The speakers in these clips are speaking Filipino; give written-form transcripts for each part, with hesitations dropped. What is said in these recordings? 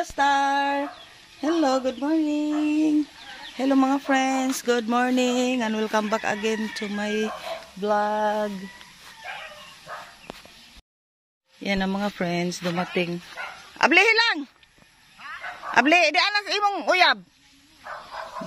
Star! Hello, good morning! Hello mga friends, good morning and welcome back again to my vlog. Yan ang mga friends, dumating. Ablihi lang! Ablihi, di anak imong uyab!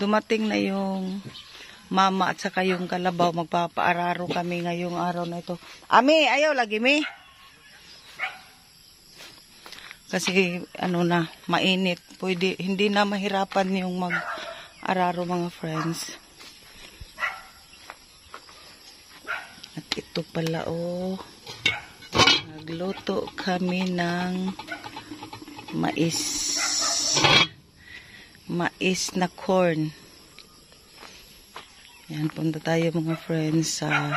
Dumating na yung mama at saka yung kalabaw. Magpapaararo kami ngayong araw na ito. Ami, ayaw lagi mi. Kasi ano na, mainit. Pwede, hindi na mahirapan yung mag-araro mga friends. At ito pala nagluto kami ng mais. Mais na corn. Yan, punta tayo mga friends sa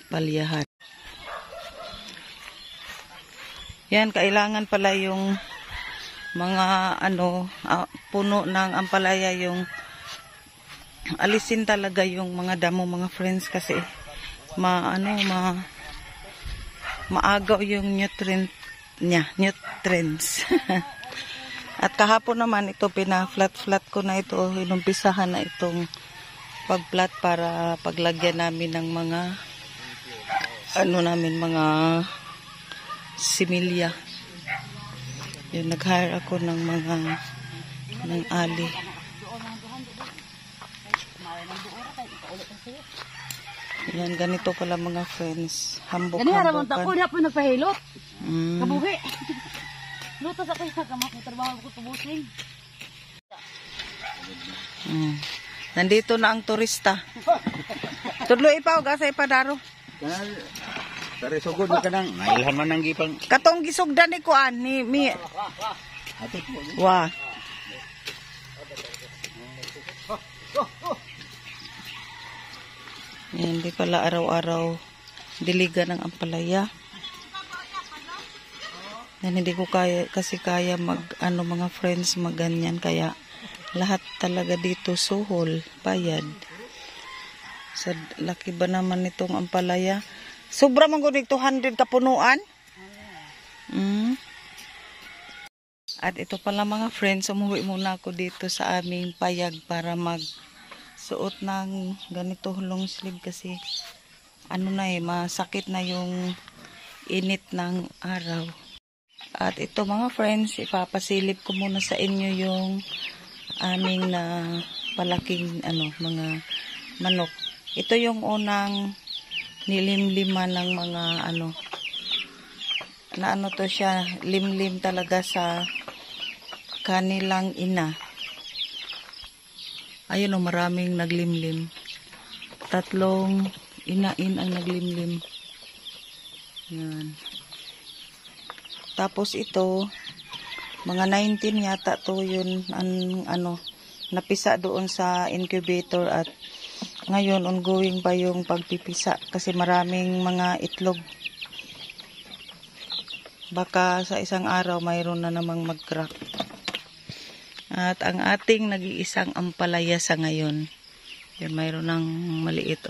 palyahan. Yan, kailangan pala yung mga puno ng ampalaya, yung alisin talaga yung mga damo mga friends kasi maagaw yung nutrients. At kahapon naman ito pina-flat ko na ito, inumpisahan na itong pag-flat para paglagyan namin ng mga mga similya. Yun, nag-hire ako ng ali. Yan, ganito pala mga friends. Hambok-hambokan. Ako na po nagpahilot. Kabuhi. Luto sa kaya kamakong trabaho ko tubusing. Nandito na ang turista. Tudlo ipaw, gasa ipadaro. Tari sugod na kanang mailhan man ang gipang katong gisugdan ni kuan ni mi. Wah. Hindi pala araw-araw diligan ng ampalaya. Yan, hindi ko kaya mga friends maganyan, kaya lahat talaga dito suhol, bayad. Sa laki ba naman nitong ampalaya? Sobra man gud 200 kapunuan. At ito pala mga friends, umuwi muna ako dito sa aming payag para magsuot ng ganito long sleeve kasi masakit na yung init ng araw. At ito mga friends, ipapasilip ko muna sa inyo yung aming palaking mga manok. Ito yung unang nilimliman ng mga to siya, limlim talaga sa kanilang ina. Ayun maraming naglimlim. 3 inain ang naglimlim. Yan. Tapos ito, mga 19 yata to yun, napisa doon sa incubator at ngayon ongoing pa yung pagpipisa kasi maraming mga itlog. Baka sa isang araw mayroon na namang mag-crack. At ang ating nag-iisang ampalaya sa ngayon, yan, mayroon ng maliit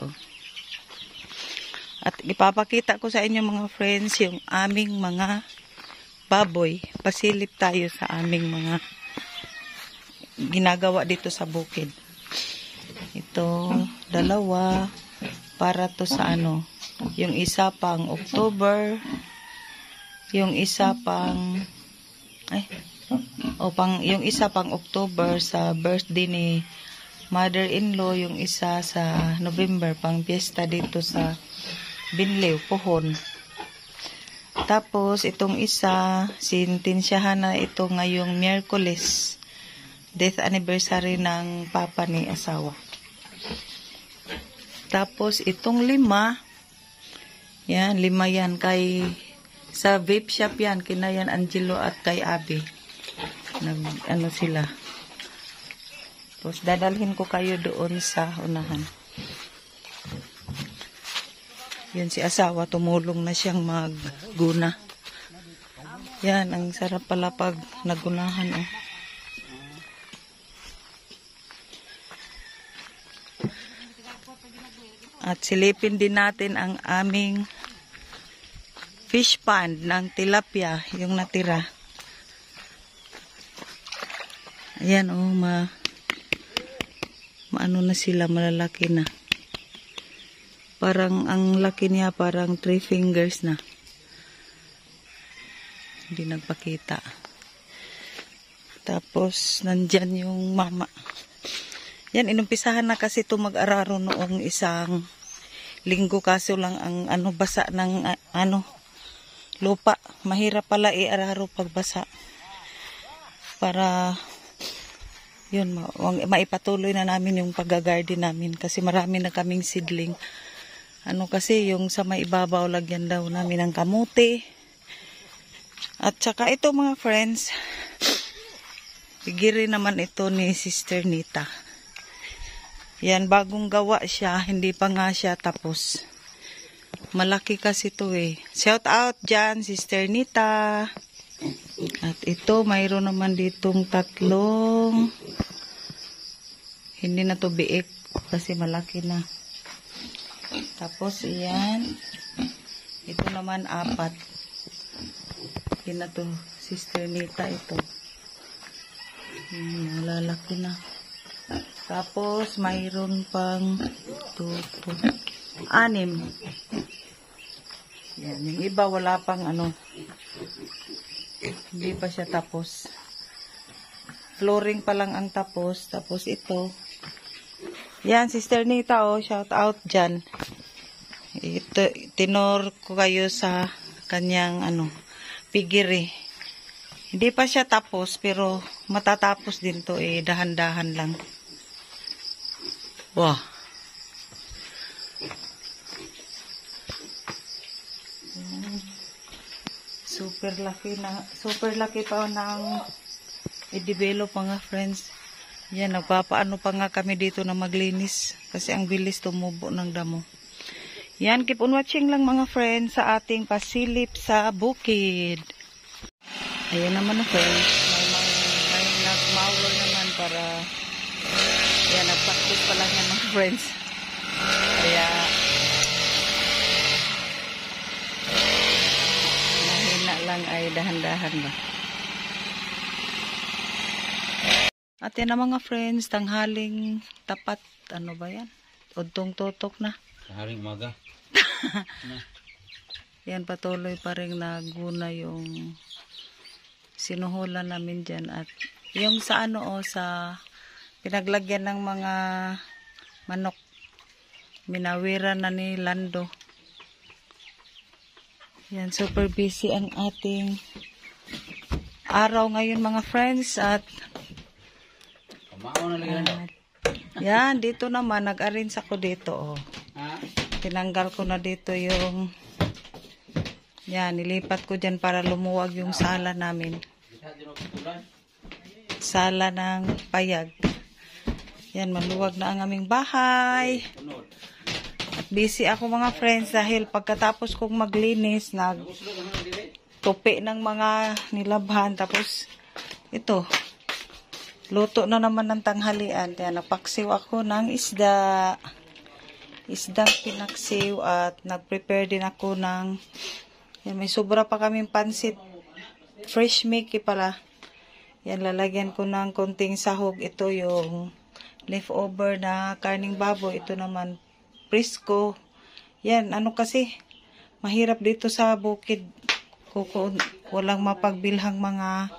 At ipapakita ko sa inyo mga friends yung aming mga baboy. Pasilip tayo sa aming mga ginagawa dito sa bukid. Ito, 2 para to sa yung isa pang October, yung isa pang yung isa pang October sa birthday ni mother-in-law, yung isa sa November pang fiesta dito sa Binlew, Pohon. Tapos itong isa sintinsyahan na ito ngayong Miyerkules, death anniversary ng papa ni asawa. Tapos itong 5, yan 5 yan kay sa vape shop yan, kinayan Angelo at kay Abby. Sila. Tapos dadalhin ko kayo doon sa unahan. Yun si asawa, tumulong na siyang magguna. Yan, ang sarap pala pag nagunahan. At silipin din natin ang aming fish pond ng tilapia, yung natira. Ayan oh, maano na sila, malalaki na. Parang ang laki niya, parang 3 fingers na. Hindi nagpakita. Tapos nandyan yung mama. Yan, inumpisahan na kasi ito mag-araro noong isang linggo, kaso lang ang basa ng lupa. Mahirap pala i-araro pag basa. Para yun, maipatuloy na namin yung pag-garden namin kasi marami na kaming seedling. Kasi yung sa may ibabaw, lagyan daw namin ng kamuti. At saka ito mga friends, bigiri naman ito ni Sister Nita. Yan, bagong gawa siya, hindi pa nga siya tapos. Malaki kasi ito eh. Shout out dyan, Sister Nita. At ito, mayroon naman ditong 3. Hindi na to biik kasi malaki na. Tapos, iyan. Ito naman 4. Hindi na to, Sister Nita ito. Malalaki na. Tapos, mayroon pang 6. Yan, yung iba wala pang hindi pa siya tapos. Flooring pa lang ang tapos. Tapos ito. Yan, Sister Nita, oh, shout out dyan. Ito, tinor ko kayo sa kanyang, pigiri. Hindi pa siya tapos, pero matatapos din to, dahan-dahan lang. Wow. Super laki pa ng i-develop mga friends. Yan, nagpapaano pa nga kami dito na maglinis kasi ang bilis tumubo ng damo. Yan, keep on watching lang mga friends sa ating pasilip sa bukid. Ayan naman na friends, may nag-mower naman para yan, nag-practice pa lang yan mga friends. Kaya lang ay dahan-dahan ba. At yan na mga friends, tanghaling tapat, ba yan? Udtong tutok na. Tanghaling umaga. Yan, patuloy pa rin naguna yung sinuhulan namin dyan. At yung sa sa pinaglagyan ng mga manok, minawiran na ni Lando. Yan, super busy ang ating araw ngayon mga friends. At yan, dito naman, nag-arrange ako dito. Oh. Tinanggal ko na dito yung, yan, nilipat ko dyan para lumuwag yung sala namin. Sala ng payag. Yan, maluwag na ang aming bahay. At busy ako mga friends dahil pagkatapos kong maglinis, nagtupi ng mga nilabhan. Tapos, ito, luto na naman ng tanghalian. Kaya napaksiw ako ng isdang pinaksiw at nag-prepare din ako ng, yan, may sobra pa kaming pansit. Fresh Mickey pala. Yan, lalagyan ko ng konting sahog. Ito yung leftover na karning baboy. Ito naman Prisco. Yan, kasi, mahirap dito sa bukid. Walang mapagbilhang mga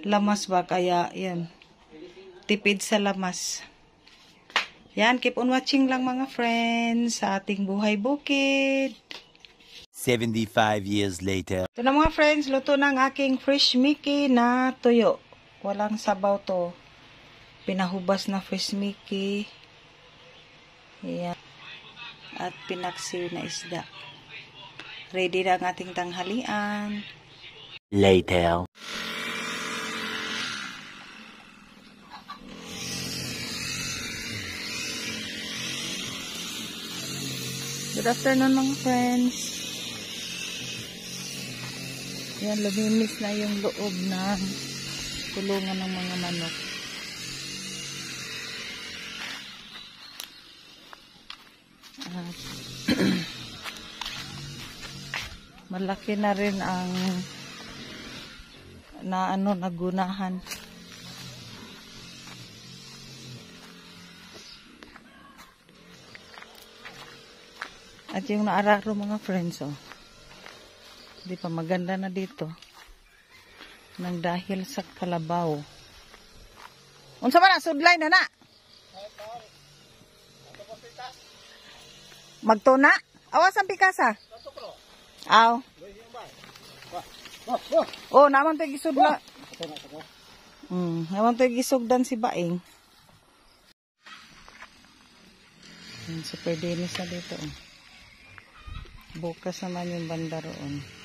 lamas ba. Kaya, yan, tipid sa lamas. Yan, keep on watching lang mga friends sa ating buhay bukid. 75 years later. Ito na mga friends, luto ng aking fresh Mickey na tuyo. Walang sabaw to. Pinahubas na fresh Mickey. Yan. At pinaksiw na isda. Ready na ang ating tanghalian. Later. Good afternoon mga friends. Yan, luminis na yung loob ng kulungan ng mga manok. At malaki na rin ang nagunahan. At yung naararo mga friends, oh. Di pa maganda na dito. Nang dahil sa kalabaw. Unsa man na, sudlay na na. Magtuna? Awas ang pikasa. Aw. Oh, naman tayo gisudla. Naman tayo gisugdan si Baing. Super dinis na dito. Bukas naman yung banda roon.